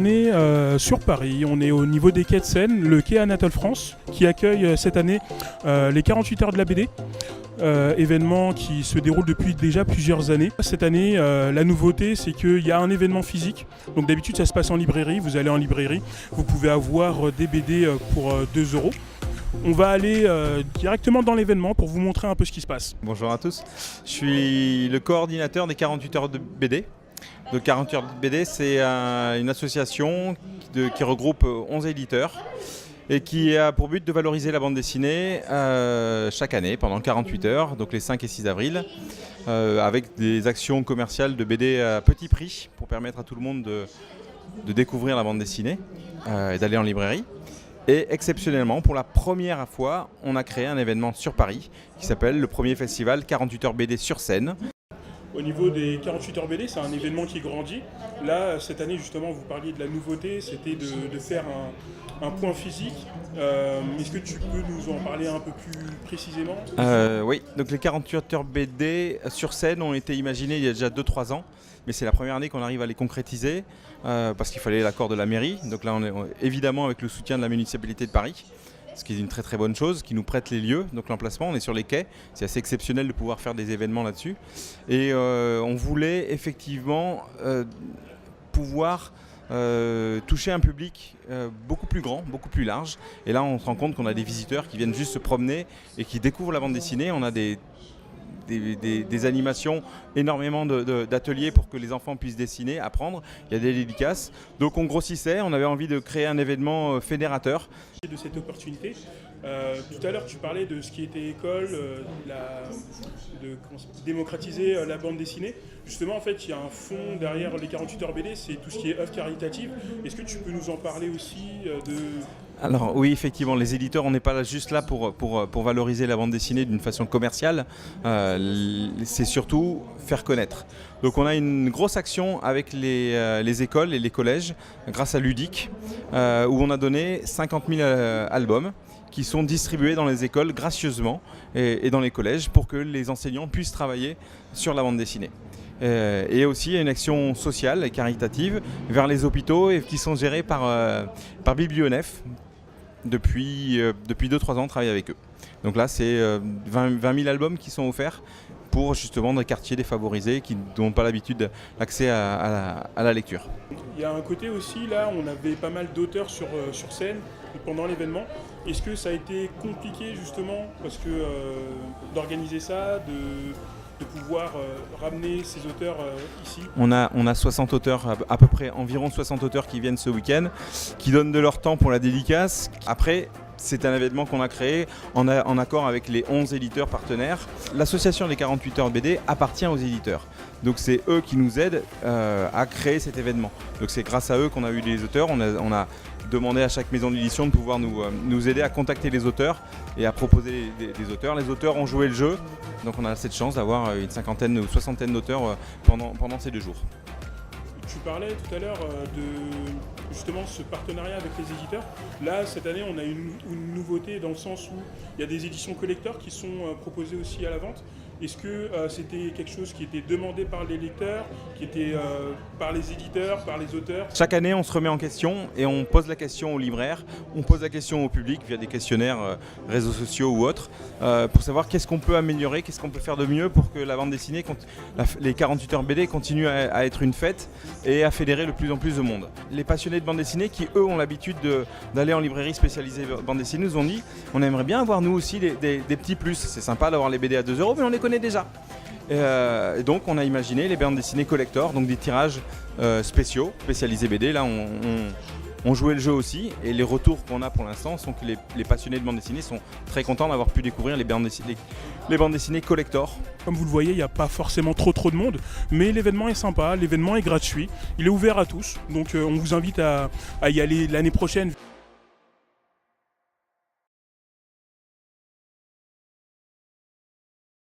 On est sur Paris, on est au niveau des quais de Seine, le quai Anatole France, qui accueille cette année les 48 heures de la BD. Événement qui se déroule depuis déjà plusieurs années. Cette année, la nouveauté, c'est qu'il y a un événement physique. Donc d'habitude, ça se passe en librairie. Vous allez en librairie, vous pouvez avoir des BD pour 2 €. On va aller directement dans l'événement pour vous montrer un peu ce qui se passe. Bonjour à tous, je suis le coordinateur des 48 heures de BD. Donc 48 heures de BD, c'est une association qui regroupe 11 éditeurs et qui a pour but de valoriser la bande dessinée chaque année pendant 48 heures, donc les 5 et 6 avril, avec des actions commerciales de BD à petit prix pour permettre à tout le monde de découvrir la bande dessinée et d'aller en librairie. Et exceptionnellement, pour la première fois, on a créé un événement sur Paris qui s'appelle le premier festival 48 heures BD sur Seine. Au niveau des 48 heures BD, c'est un événement qui grandit. Là, cette année, justement, vous parliez de la nouveauté, c'était de faire un point physique. Est-ce que tu peux nous en parler un peu plus précisément ? Oui, donc les 48 heures BD sur Seine ont été imaginées il y a déjà 2-3 ans. Mais c'est la première année qu'on arrive à les concrétiser parce qu'il fallait l'accord de la mairie. Donc là, on est évidemment avec le soutien de la municipalité de Paris, ce qui est une très très bonne chose, qui nous prête les lieux, donc l'emplacement, on est sur les quais, c'est assez exceptionnel de pouvoir faire des événements là-dessus. Et on voulait effectivement pouvoir toucher un public beaucoup plus grand, beaucoup plus large. Et là, on se rend compte qu'on a des visiteurs qui viennent juste se promener et qui découvrent la bande dessinée. On a des animations, énormément d'ateliers pour que les enfants puissent dessiner, apprendre. Il y a des dédicaces. Donc on grossissait, on avait envie de créer un événement fédérateur. De cette opportunité. Tout à l'heure, tu parlais de ce qui était école, de démocratiser la bande dessinée. Justement, en fait, il y a un fond derrière les 48 heures BD, c'est tout ce qui est œuvre caritative. Est-ce que tu peux nous en parler aussi Alors oui, effectivement, les éditeurs, on n'est pas juste là pour valoriser la bande dessinée d'une façon commerciale, c'est surtout faire connaître. Donc on a une grosse action avec les écoles et les collèges, grâce à Ludique, où on a donné 50 000 albums qui sont distribués dans les écoles gracieusement et dans les collèges pour que les enseignants puissent travailler sur la bande dessinée. Et aussi une action sociale et caritative vers les hôpitaux et qui sont gérés par Biblionef. Depuis 2-3 ans, on travaille avec eux. Donc là, c'est 20 000 albums qui sont offerts pour justement des quartiers défavorisés qui n'ont pas l'habitude d'accès à la lecture. Il y a un côté aussi, là, on avait pas mal d'auteurs sur scène pendant l'événement. Est-ce que ça a été compliqué justement parce que d'organiser ça, de pouvoir ramener ces auteurs ici? On a 60 auteurs, à peu près environ 60 auteurs qui viennent ce week-end, qui donnent de leur temps pour la dédicace. Après, c'est un événement qu'on a créé en accord avec les 11 éditeurs partenaires. L'association des 48 heures BD appartient aux éditeurs. Donc c'est eux qui nous aident à créer cet événement. Donc c'est grâce à eux qu'on a eu des auteurs. On a demandé à chaque maison d'édition de pouvoir nous aider à contacter les auteurs et à proposer des auteurs. Les auteurs ont joué le jeu. Donc on a cette chance d'avoir une cinquantaine ou soixantaine d'auteurs pendant ces 2 jours. Tu parlais tout à l'heure de justement ce partenariat avec les éditeurs. Là, cette année, on a une nouveauté dans le sens où il y a des éditions collector qui sont proposées aussi à la vente. Est-ce que c'était quelque chose qui était demandé par les lecteurs, qui était par les éditeurs, par les auteurs ? Chaque année, on se remet en question et on pose la question aux libraires, on pose la question au public via des questionnaires réseaux sociaux ou autres, pour savoir qu'est-ce qu'on peut améliorer, qu'est-ce qu'on peut faire de mieux pour que la bande dessinée, les 48 heures BD continuent à être une fête et à fédérer de plus en plus de monde. Les passionnés de bande dessinée qui, eux, ont l'habitude d'aller en librairie spécialisée bande dessinée, nous ont dit on aimerait bien avoir nous aussi des petits plus. C'est sympa d'avoir les BD à 2 €, mais on les connaît déjà. Et donc on a imaginé les bandes dessinées collector, donc des tirages spéciaux, spécialisés BD. Là on jouait le jeu aussi et les retours qu'on a pour l'instant sont que les passionnés de bande dessinée sont très contents d'avoir pu découvrir les bandes dessinées collector. Comme vous le voyez, il n'y a pas forcément trop de monde, mais l'événement est sympa, l'événement est gratuit, il est ouvert à tous, donc on vous invite à y aller l'année prochaine.